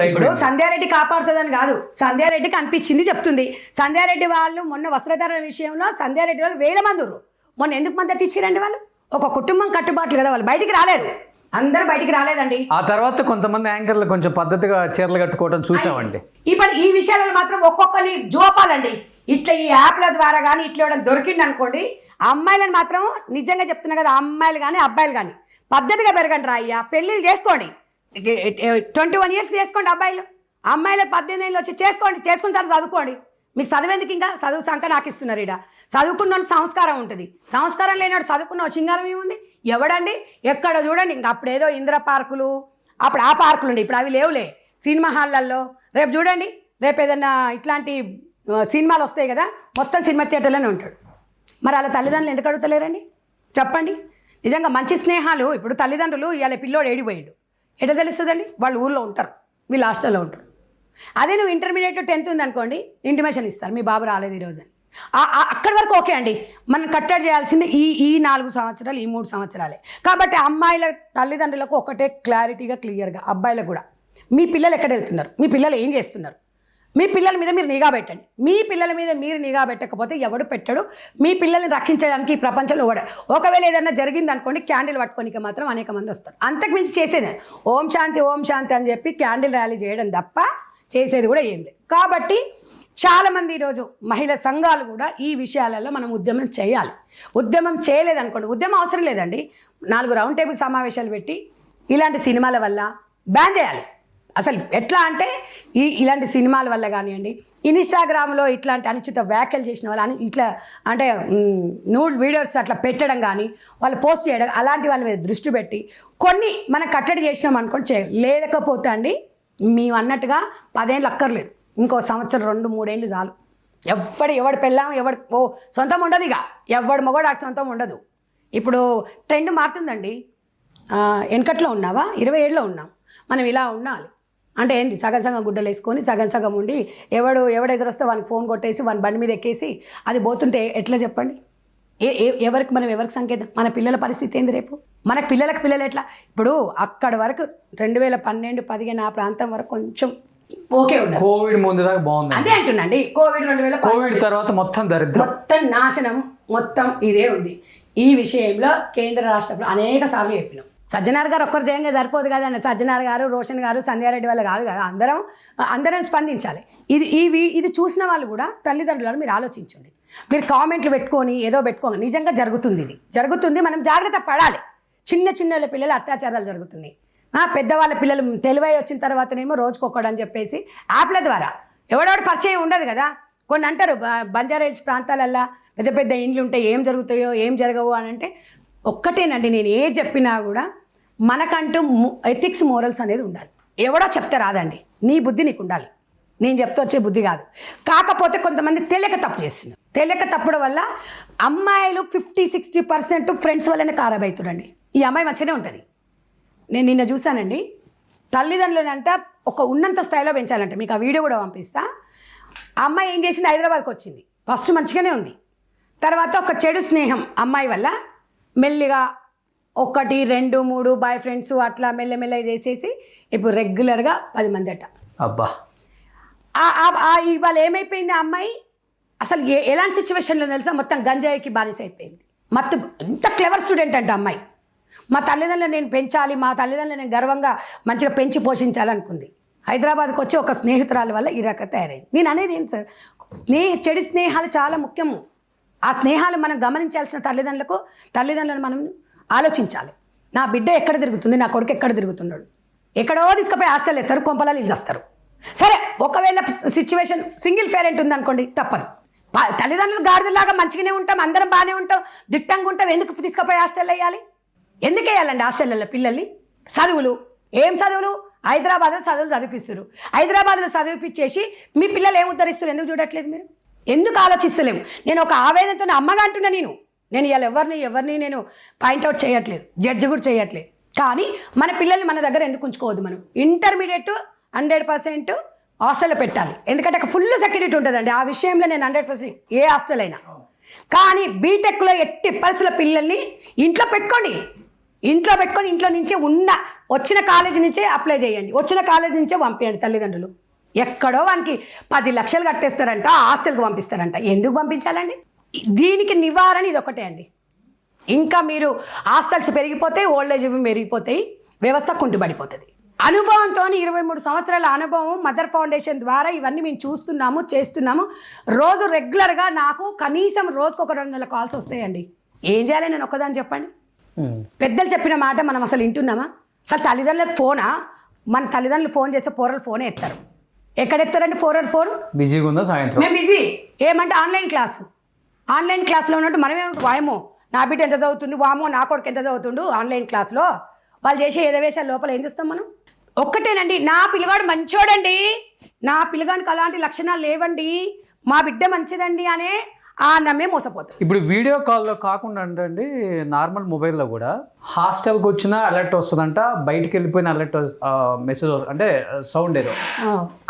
ఇప్పుడు సంధ్యారెడ్డి కాపాడుతుందని కాదు, సంధ్యారెడ్డికి అనిపించింది చెప్తుంది. సంధ్యారెడ్డి వాళ్ళు మొన్న వస్త్రధారణ విషయంలో సంధ్యారెడ్డి వాళ్ళు 1000 మంది ఉన్నారు. మొన్న ఎందుకు మద్దతు ఇచ్చారండి? వాళ్ళు ఒక కుటుంబం కట్టుబాట్లు కదా, వాళ్ళు బయటికి రాలేరు, అందరు బయటికి రాలేదండి. ఆ తర్వాత కొంతమంది యాంకర్లు కొంచెం పద్ధతిగా చీరలు కట్టుకోవడం చూసామండి. ఇప్పుడు ఈ విషయాలను మాత్రం ఒక్కొక్కరిని జోపాలండి. ఇట్లా ఈ యాప్ల ద్వారా కానీ ఇట్లా ఇవ్వడం దొరికింది అనుకోండి, అమ్మాయిలను మాత్రం నిజంగా చెప్తున్నా కదా, అమ్మాయిలు కానీ అబ్బాయిలు కానీ పద్ధతిగా పెరగండి రా అయ్యా. పెళ్ళిళ్ళు చేసుకోండి, 21 years చేసుకోండి అబ్బాయిలు. అమ్మాయిలు 18 ఏళ్ళు వచ్చి చేసుకున్న తర్వాత చదువుకోండి. మీకు చదివేందుకు ఇంకా చదువు సంఖ్య నాకు ఇస్తున్నారు. ఇక్కడ చదువుకున్న సంస్కారం ఉంటుంది, సంస్కారం లేనాడు చదువుకున్న సింగారం ఏముంది? ఎవడండి ఎక్కడ చూడండి. ఇంకా అప్పుడు ఏదో ఇంద్ర పార్కులు, అప్పుడు ఆ పార్కులు ఉండే, ఇప్పుడు అవి లేవులే. సినిమా హాళ్ళల్లో రేపు చూడండి, రేపు ఏదన్నా ఇట్లాంటి సినిమాలు వస్తాయి కదా, మొత్తం సినిమా థియేటర్లోనే ఉంటాడు. మరి అలా తల్లిదండ్రులు ఎందుకు అడుగుతలేరండి చెప్పండి? నిజంగా మంచి స్నేహాలు. ఇప్పుడు తల్లిదండ్రులు ఇవాళ పిల్లోడు ఏడిపోయాడు ఎట తెలుస్తుందండి? వాళ్ళు ఊళ్ళో ఉంటారు, వీళ్ళు హాస్టల్లో ఉంటారు. అదే నువ్వు ఇంటర్మీడియట్ 10th ఉందనుకోండి, ఇంటిమేషన్ ఇస్తారు, మీ బాబు రాలేదు ఈరోజు అని. అక్కడి వరకు ఓకే అండి. మనం కట్టడి చేయాల్సింది ఈ 4 సంవత్సరాలు, ఈ 3 సంవత్సరాలే. కాబట్టి అమ్మాయిల తల్లిదండ్రులకు ఒకటే క్లారిటీగా క్లియర్గా, అబ్బాయిలకు కూడా, మీ పిల్లలు ఎక్కడ వెళ్తున్నారు, మీ పిల్లలు ఏం చేస్తున్నారు, మీ పిల్లల మీద మీరు నిఘా పెట్టండి. మీ పిల్లల మీద మీరు నిఘా పెట్టకపోతే ఎవడు పెట్టడు. మీ పిల్లల్ని రక్షించడానికి ఈ ప్రపంచంలో ఎవడు. ఒకవేళ ఏదైనా జరిగింది అనుకోండి, క్యాండిల్ పట్టుకోనికి మాత్రం అనేక మంది వస్తారు. అంతకు మించి చేసేది ఓం శాంతి అని చెప్పి క్యాండిల్ ర్యాలీ చేయడం తప్ప చేసేది కూడా ఏం లేదు. కాబట్టి చాలామంది ఈరోజు మహిళా సంఘాలు కూడా ఈ విషయాలలో మనం ఉద్యమం చేయాలి. ఉద్యమం చేయలేదనుకోండి, ఉద్యమం అవసరం లేదండి, 4 రౌండ్ టేబుల్ సమావేశాలు పెట్టి ఇలాంటి సినిమాల వల్ల బ్యాన్ చేయాలి. అసలు ఎట్లా అంటే ఇలాంటి సినిమాల వల్ల కానివ్వండి, ఇన్స్టాగ్రామ్లో ఇట్లాంటి అనుచిత వ్యాఖ్యలు చేసిన వాళ్ళు ఇట్లా అంటే న్యూడ్ వీడియోస్ అట్లా పెట్టడం కానీ, వాళ్ళు పోస్ట్ చేయడం, అలాంటి వాళ్ళ మీద దృష్టి పెట్టి కొన్ని మనం కట్టడి చేసినాం అనుకోండి చేయాలి. లేకపోతే అండి మేము అన్నట్టుగా 10 ఏళ్ళు అక్కర్లేదు, ఇంకో సంవత్సరం 2-3 ఏళ్ళు చాలు. ఎవడు పెళ్ళాం సొంతం ఉండదు. ఇక ఎవడు మొగడు అటు సొంతం ఉండదు. ఇప్పుడు ట్రెండ్ మారుతుందండి. వెనకట్లో ఉన్నావా, 20 ఏళ్ళలో ఉన్నాం, మనం ఇలా ఉండాలి అంటే ఏంటి? సగం గుడ్డలు వేసుకొని సగం ఉండి ఎవడు ఎదురొస్తే వానికి ఫోన్ కొట్టేసి వాని బండి మీద ఎక్కేసి అది పోతుంటే ఎట్లా చెప్పండి? ఎవరికి సంకేతం? మన పిల్లల పరిస్థితి ఏంది రేపు? మనకు పిల్లలు ఎట్లా? ఇప్పుడు అక్కడ వరకు 2012, 15 ఆ ప్రాంతం వరకు కొంచెం ఓకే ఉండదు. కోవిడ్ ముందు దాకా బాగుంది, అదే అంటున్నాండి. కోవిడ్ తర్వాత మొత్తం దరిద్రం, మొత్తం నాశనం, మొత్తం ఇదే ఉంది. ఈ విషయంలో కేంద్ర రాష్ట్రంలో అనేక సార్లు చెప్పినాం. సజ్జనార్ గారు ఒక్కరు చేయంగా సరిపోదు కదండి. సజ్జనార్ గారు, రోషన్ గారు, సంధ్యారెడ్డి వాళ్ళు కాదు కదా, అందరం స్పందించాలి. ఇది చూసిన వాళ్ళు కూడా తల్లిదండ్రులను మీరు ఆలోచించండి. మీరు కామెంట్లు పెట్టుకొని ఏదో పెట్టుకోండి. నిజంగా జరుగుతుంది, మనం జాగ్రత్త పడాలి. చిన్న పిల్లలు అత్యాచారాలు జరుగుతున్నాయి. పెద్దవాళ్ళ పిల్లలు తెలివై వచ్చిన తర్వాతనేమో రోజుకొక్కడని చెప్పేసి యాప్ల ద్వారా ఎవడెవడు పరిచయం ఉండదు కదా. కొన్ని అంటారు బంజారా హిల్స్ ప్రాంతాలల్లో పెద్ద ఇండ్లు ఉంటాయి, ఏం జరుగుతాయో ఏం జరగవు అని అంటే ఒక్కటేనండి, నేను ఏ చెప్పినా కూడా మనకంటూ ఎథిక్స్ మోరల్స్ అనేది ఉండాలి. ఎవడో చెప్తే రాదండి, నీ బుద్ధి నీకు ఉండాలి. నేను చెప్తే వచ్చే బుద్ధి కాదు. కాకపోతే కొంతమంది తెలియక తప్పు చేస్తున్నారు. తెలియక తప్పడం వల్ల అమ్మాయిలు 50-60% ఫ్రెండ్స్ వల్లనే ఖరాబ్ అవుతుందండి. ఈ అమ్మాయి మంచిగానే ఉంటుంది. నేను నిన్న చూశానండి, తల్లిదండ్రులంట ఒక ఉన్నంత స్థాయిలో పెంచాలంటే, మీకు ఆ వీడియో కూడా పంపిస్తా. ఆ అమ్మాయి ఏం చేసింది, హైదరాబాద్కి వచ్చింది. ఫస్ట్ మంచిగానే ఉంది, తర్వాత ఒక చెడు స్నేహం అమ్మాయి వల్ల మెల్లిగా 1, 2, 3 బాయ్ ఫ్రెండ్స్ అట్లా మెల్లమెల్లగా చేసేసి ఇప్పుడు రెగ్యులర్గా 10 మంది అట. అబ్బా, ఇవాళ ఏమైపోయింది, ఆ అమ్మాయి అసలు ఎలాంటి సిచ్యువేషన్లో తెలుసా, మొత్తం గంజాయికి బానిస అయిపోయింది. ఎంత క్లెవర్ స్టూడెంట్ అంటే అమ్మాయి, మా తల్లిదండ్రులు నేను పెంచాలి, మా తల్లిదండ్రులు నేను గర్వంగా మంచిగా పెంచి పోషించాలనుకుంది. హైదరాబాద్కి వచ్చి ఒక స్నేహితురాల వల్ల ఈ రకం తయారైంది. నేను అనేది ఏంటి సార్, చెడు స్నేహాలు చాలా ముఖ్యము. ఆ స్నేహాలు మనం గమనించాల్సిన తల్లిదండ్రులను మనం ఆలోచించాలి. నా బిడ్డ ఎక్కడ తిరుగుతుంది, నా కొడుకు ఎక్కడ తిరుగుతున్నాడు, ఎక్కడో తీసుకుపోయి హాస్టల్ వేస్తారు, కొంపలలో ఇల్లు. సరే ఒకవేళ సిచ్యువేషన్ సింగిల్ పేరెంట్ ఉందనుకోండి, తప్పదు. తల్లిదండ్రులు గాడిదలాగా మంచిగానే ఉంటాం, అందరం బాగానే ఉంటాం, దిట్టంగా ఉంటాం, ఎందుకు తీసుకుపోయి హాస్టల్ వేయాలి? ఎందుకు వేయాలండి హాస్టల్లో పిల్లల్ని? చదువులు ఏం చదువులు? హైదరాబాద్లో చదువులు చదివిపిస్తారు. హైదరాబాద్లో చదివిపించేసి మీ పిల్లలు ఏం ఉద్ధరిస్తారు? ఎందుకు చూడట్లేదు మీరు? ఎందుకు ఆలోచిస్తలేము? నేను ఒక ఆవేదనతో అమ్మగా అంటున్నా. నేను ఇవాళ ఎవరిని నేను పాయింట్అవుట్ చేయట్లేదు, జడ్జి కూడా చేయట్లేదు. కానీ మన పిల్లల్ని మన దగ్గర ఎందుకు ఉంచుకోవద్దు? మనం ఇంటర్మీడియట్ 100% హాస్టల్లో పెట్టాలి. ఎందుకంటే అక్కడ ఫుల్ సెక్యూరిటీ ఉంటుందండి. ఆ విషయంలో నేను 100% ఏ హాస్టల్ అయినా. కానీ బీటెక్లో ఎట్టి పరిస్థితుల పిల్లల్ని ఇంట్లో పెట్టుకొని ఇంట్లో నుంచే వచ్చిన కాలేజీ నుంచే అప్లై చేయండి, వచ్చిన కాలేజీ నుంచే పంపించండి. తల్లిదండ్రులు ఎక్కడో వానికి 10 లక్షలు కట్టేస్తారంట, హాస్టల్కి పంపిస్తారంట. ఎందుకు పంపించాలండి? దీనికి నివారణ ఇది ఒకటే అండి. ఇంకా మీరు హాస్టల్స్ పెరిగిపోతాయి, ఓల్డేజ్ పెరిగిపోతాయి, వ్యవస్థ కుంటుపడిపోతుంది. అనుభవంతో 23 సంవత్సరాల అనుభవం మదర్ ఫౌండేషన్ ద్వారా ఇవన్నీ మేము చూస్తున్నాము, చేస్తున్నాము. రోజు రెగ్యులర్గా నాకు కనీసం రోజుకు ఒక 200 కాల్స్ వస్తాయండి. ఏం చేయాలి నేను ఒక్కదాన్ని చెప్పండి? పెద్దలు చెప్పిన మాట మనం అసలు వింటున్నామా? అసలు తల్లిదండ్రులకు ఫోనా? మన తల్లిదండ్రులు ఫోన్ చేస్తే పోరలు ఫోనే ఎత్తారు. ఎక్కడ ఎత్తారండి? 4 బిజీగా ఉందా సాయంత్రం? మేము బిజీ. ఏమంటే ఆన్లైన్ క్లాస్లో ఉన్నట్టు మనమే వాయమో నా బిడ్డ ఎంత చదువుతుంది, వామో నా కొడుకు ఎంత చదువుతుండు ఆన్లైన్ క్లాస్లో. వాళ్ళు చేసే ఎదవేశాల లోపల ఏం చూస్తాం మనం? ఒక్కటేనండి, నా పిల్లగాడు మంచోడండి, నా పిల్లగాడికి అలాంటి లక్షణాలు లేవండి, మా బిడ్డ మంచిదండి అనే ఆ నమ్మే మోసపోతుంది. ఇప్పుడు వీడియో కాల్లో కాకుండా అంటే నార్మల్ మొబైల్లో కూడా హాస్టల్కి వచ్చిన అలర్ట్ వస్తుందంట, బయటికి వెళ్ళిపోయిన అలర్ట్ మెసేజ్ అంటే సౌండ్ ఏదో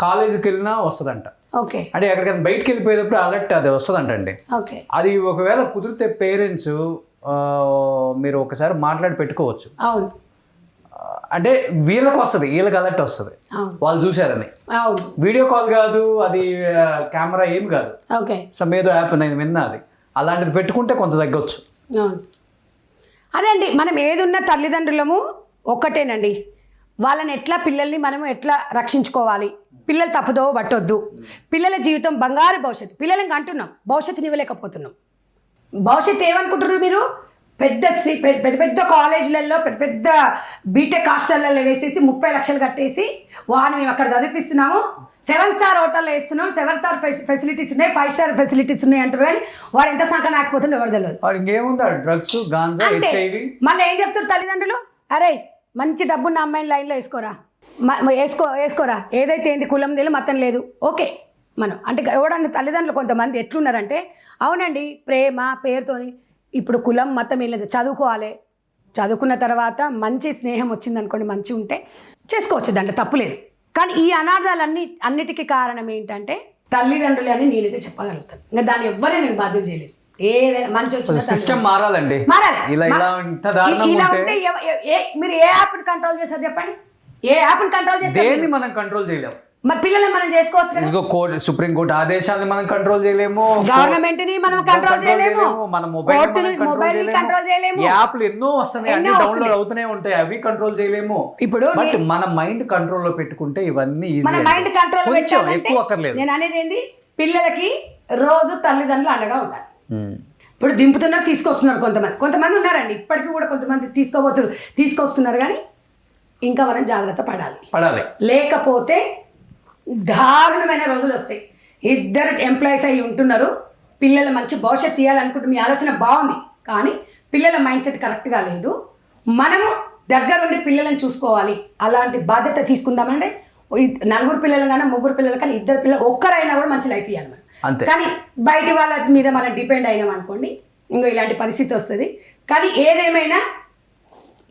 కాలేజీకి వెళ్ళినా వస్తుందంట. ఓకే, అంటే ఎక్కడికైనా బయటికి వెళ్ళిపోయేటప్పుడు అలర్ట్ అది వస్తుందంట అండి. ఓకే, అది ఒకవేళ కుదిరితే పేరెంట్స్ మీరు ఒకసారి మాట్లాడి పెట్టుకోవచ్చు. అవును, అంటే వీళ్ళకి వస్తుంది, వీళ్ళకి అలర్ట్ వస్తుంది, వాళ్ళు చూశారని. అవును, వీడియో కాల్ కాదు, అది కెమెరా ఏం కాదు. ఓకే, సమ్ ఏదో యాప్ నేను విన్నా, అది అలాంటిది పెట్టుకుంటే కొంత తగ్గొచ్చు. అవును, అదే అండి. మనం ఏదున్న తల్లిదండ్రులము ఒక్కటేనండి. వాళ్ళని పిల్లల్ని మనము ఎట్లా రక్షించుకోవాలి? పిల్లలు తప్పుదో పట్టొద్దు. పిల్లల జీవితం బంగారు భవిష్యత్తు. పిల్లలకి అంటున్నాం, భవిష్యత్తుని ఇవ్వలేకపోతున్నాం. భవిష్యత్తు ఏమనుకుంటున్నారు మీరు? పెద్ద కాలేజీలలో పెద్ద బీటెక్ హాస్టల్లో వేసేసి 30 లక్షలు కట్టేసి వాడిని మేము అక్కడ చదివిపిస్తున్నాము, 7 స్టార్ హోటల్లో వేస్తున్నాం, 7 స్టార్ ఫెసిలిటీస్ ఉన్నాయి, 5 స్టార్ ఫెసిలిటీస్ ఉన్నాయి అంటారు. కానీ వాడు ఎంత సంఖ్య నాకపోతుండే ఎవరు తెలియదు. ఇంకేముందా డ్రగ్స్, గాంజా, హెచ్ఐవి. మళ్ళీ ఏం చెప్తారు తల్లిదండ్రులు? అరే మంచి డబ్బున్న అమ్మాయిని లైన్లో వేసుకోరా, ఏదైతే ఏంది కులం లేదు మతం లేదు. ఓకే, మనం అంటే ఎవడన్నా తల్లిదండ్రులు కొంతమంది ఎట్లున్నారంటే, అవునండి ప్రేమ పేరుతోని ఇప్పుడు కులం మతం ఏం లేదు, చదువుకోవాలి, చదువుకున్న తర్వాత మంచి స్నేహం వచ్చిందనుకోండి, మంచి ఉంటే చేసుకోవచ్చు, దాంట్లో తప్పు లేదు. కానీ ఈ అన్నిటికీ కారణం ఏంటంటే తల్లిదండ్రులు అని నేనైతే చెప్పగలుగుతాను. ఇంకా దాన్ని ఎవ్వరే నేను బాధ్యత చేయలేదు. ఏదైనా మంచి వచ్చిన సిస్టమ్ మారాలండి. ఇలా ఉంటే మీరు ఏ యాప్ని కంట్రోల్ చేస్తారు చెప్పండి? ఏ యాప్ని కంట్రోల్ చేస్తారు? మనం కంట్రోల్ చేయలేము. మరి పిల్లల్ని మనం చేసుకోవచ్చు కదా. సుప్రీంకోర్టు ఆదేశాలను మనం కంట్రోల్ చేయలేము, గవర్నమెంట్ ని మనం కంట్రోల్ చేయలేము, మన మొబైల్ కంట్రోల్ చేయలేము. యాప్లు ఎన్నో వస్తున్నాయి, అన్ని డౌన్లోడ్ అవుతూనే ఉంటాయి, అవి కంట్రోల్ చేయలేము. ఇప్పుడు బట్ మన మైండ్ కంట్రోల్ లో పెట్టుకుంటే ఇవన్నీ మన మైండ్ కంట్రోల్ ఎక్కువ అక్కర్లేదు. నేను అనేది ఏంది, పిల్లలకి రోజు తల్లిదండ్రులు అండగా ఉండాలి. ఇప్పుడు దింపుతున్నారు, తీసుకొస్తున్నారు, కొంతమంది ఉన్నారండి ఇప్పటికీ కూడా, కొంతమంది తీసుకొస్తున్నారు. కానీ ఇంకా మనం జాగ్రత్త పడాలి. లేకపోతే దారుణమైన రోజులు వస్తాయి. 2 ఎంప్లాయీస్ అయ్యి ఉంటున్నారు, పిల్లల మంచి భవిష్యత్తు తీయాలనుకుంటే మీ ఆలోచన బాగుంది, కానీ పిల్లల మైండ్ సెట్ కరెక్ట్గా లేదు. మనము దగ్గరుండి పిల్లలను చూసుకోవాలి. అలాంటి బాధ్యత తీసుకుందామంటే 4 పిల్లలు కానీ 3 పిల్లలు కానీ 2 పిల్లలు ఒక్కరైనా కూడా మంచి లైఫ్ ఇవ్వాలి మనం. కానీ బయట వాళ్ళ మీద మనం డిపెండ్ అయినాం అనుకోండి, ఇంకో ఇలాంటి పరిస్థితి వస్తుంది. కానీ ఏదేమైనా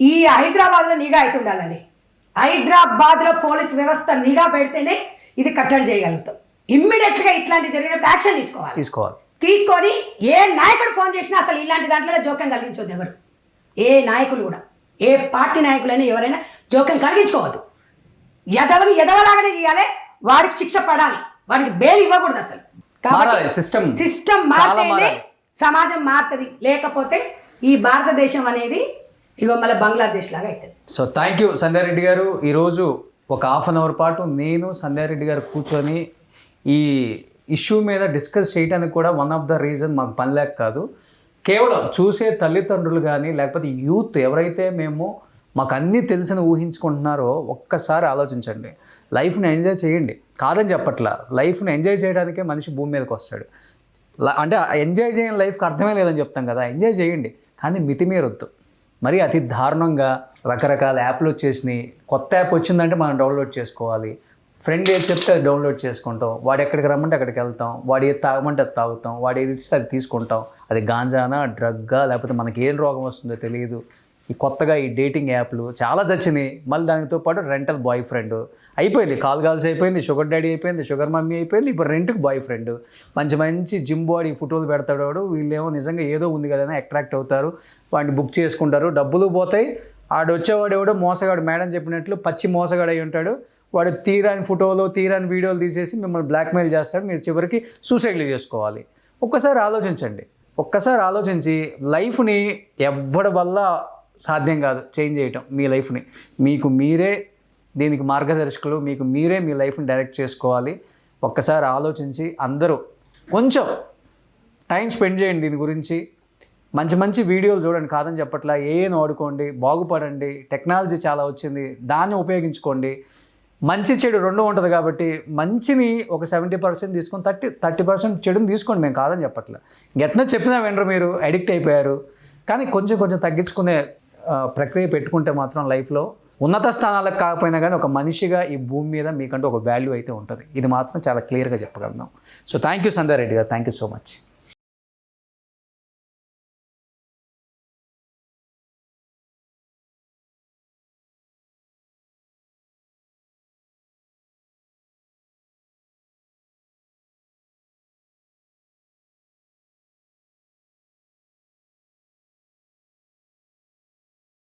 ఈ హైదరాబాద్లో నిఘా అయితే ఉండాలండి. హైదరాబాద్లో పోలీస్ వ్యవస్థ నిఘా పెడితేనే ఇది కట్టడి చేయగలుగుతాం. ఇమ్మీడియట్గా ఇట్లాంటి జరిగినప్పుడు యాక్షన్ తీసుకొని ఏ నాయకుడు ఫోన్ చేసినా అసలు ఇలాంటి దాంట్లో జోక్యం కలిగించవద్దు. ఎవరు ఏ నాయకులు కూడా, ఏ పార్టీ నాయకులైనా ఎవరైనా జోక్యం కలిగించుకోవద్దు. ఎదవలాగానే చేయాలి, వాడికి శిక్ష పడాలి, వాడికి బెయిల్ ఇవ్వకూడదు అసలు. కాబట్టి సిస్టమ్ మారితేనే సమాజం మారుతుంది. లేకపోతే ఈ భారతదేశం అనేది ఇగో మళ్ళీ బంగ్లాదేశ్ లాగా అవుతుంది. సో థ్యాంక్ యూ సంధ్యారెడ్డి గారు. ఈరోజు ఒక హాఫ్ అన్ అవర్ పాటు నేను సంధ్యారెడ్డి గారు కూర్చొని ఈ ఇష్యూ మీద డిస్కస్ చేయడానికి కూడా వన్ ఆఫ్ ద రీజన్ మాకు పని లేక కాదు, కేవలం చూసే తల్లిదండ్రులు కానీ లేకపోతే యూత్ ఎవరైతే మాకు అన్నీ తెలిసిన ఊహించుకుంటున్నారో ఒక్కసారి ఆలోచించండి. లైఫ్ని ఎంజాయ్ చేయండి, కాదని చెప్పట్లా. లైఫ్ని ఎంజాయ్ చేయడానికే మనిషి భూమి మీదకి వస్తాడు. అంటే ఎంజాయ్ చేయని లైఫ్కి అర్థమే లేదని చెప్తాం కదా. ఎంజాయ్ చేయండి కానీ మితిమీరొద్దు. మరి అతి దారుణంగా రకరకాల యాప్లు వచ్చేసినాయి. కొత్త యాప్ వచ్చిందంటే మనం డౌన్లోడ్ చేసుకోవాలి. ఫ్రెండ్ ఏది చెప్తే అది డౌన్లోడ్ చేసుకుంటాం. వాడు ఎక్కడికి రమ్మంటే అక్కడికి వెళ్తాం. వాడు ఏది తాగమంటే అది తాగుతాం. వాడు ఏది ఇస్తే అది తీసుకుంటాం. అది గాంజానా, డ్రగ్గా, లేకపోతే మనకి ఏం రోగం వస్తుందో తెలియదు. ఈ కొత్తగా ఈ డేటింగ్ యాప్లు చాలా చచ్చినాయి. మళ్ళీ దానితో పాటు రెంటల్ బాయ్ ఫ్రెండ్ అయిపోయింది. కాల్ గర్ల్స్ అయిపోయింది, షుగర్ డాడీ అయిపోయింది, షుగర్ మమ్మీ అయిపోయింది. ఇప్పుడు రెంట్కి బాయ్ ఫ్రెండ్. మంచి మంచి జిమ్ బాడీ ఫోటోలు పెడతాడు వాడు. వీళ్ళేమో నిజంగా ఏదో ఉంది కదా అట్రాక్ట్ అవుతారు, వాడిని బుక్ చేసుకుంటారు, డబ్బులు పోతాయి. ఆడు వచ్చేవాడు ఎవడో మోసగాడు, మేడం చెప్పినట్లు పచ్చి మోసగాడు అయి ఉంటాడు. వాడు తీరాని ఫోటోలు తీరాని వీడియోలు తీసేసి మిమ్మల్ని బ్లాక్మెయిల్ చేస్తాడు. మీరు చివరికి సూసైడ్లు చేసుకోవాలి. ఒక్కసారి ఆలోచించండి. ఒక్కసారి ఆలోచించి లైఫ్ని ఎవ్వడి వల్ల సాధ్యం కాదు చేంజ్ చేయటం. మీ లైఫ్ని మీకు మీరే దీనికి మార్గదర్శకులు. మీకు మీరే మీ లైఫ్ని డైరెక్ట్ చేసుకోవాలి. ఒక్కసారి ఆలోచించి అందరూ కొంచెం టైం స్పెండ్ చేయండి దీని గురించి. మంచి మంచి వీడియోలు చూడండి, కాదని చెప్పట్లా. ఏను వాడుకోండి, బాగుపడండి. టెక్నాలజీ చాలా వచ్చింది, దాన్ని ఉపయోగించుకోండి. మంచి చెడు రెండు ఉంటుంది కాబట్టి మంచిని ఒక 70% తీసుకొని 30% చెడుని తీసుకోండి. మేము కాదని చెప్పట్లే. ఎట్లా చెప్పినా వెంటనే మీరు అడిక్ట్ అయిపోయారు. కానీ కొంచెం కొంచెం తగ్గించుకునే ప్రక్రియ పెట్టుకుంటే మాత్రం లైఫ్లో ఉన్నత స్థానాలకు కాకపోయినా కానీ ఒక మనిషిగా ఈ భూమి మీద మీకంటూ ఒక వాల్యూ అయితే ఉంటుంది. ఇది మాత్రం చాలా క్లియర్గా చెప్పగలను. సో థ్యాంక్ యూ సంధ్యారెడ్డి గారు, థ్యాంక్ యూ సో మచ్.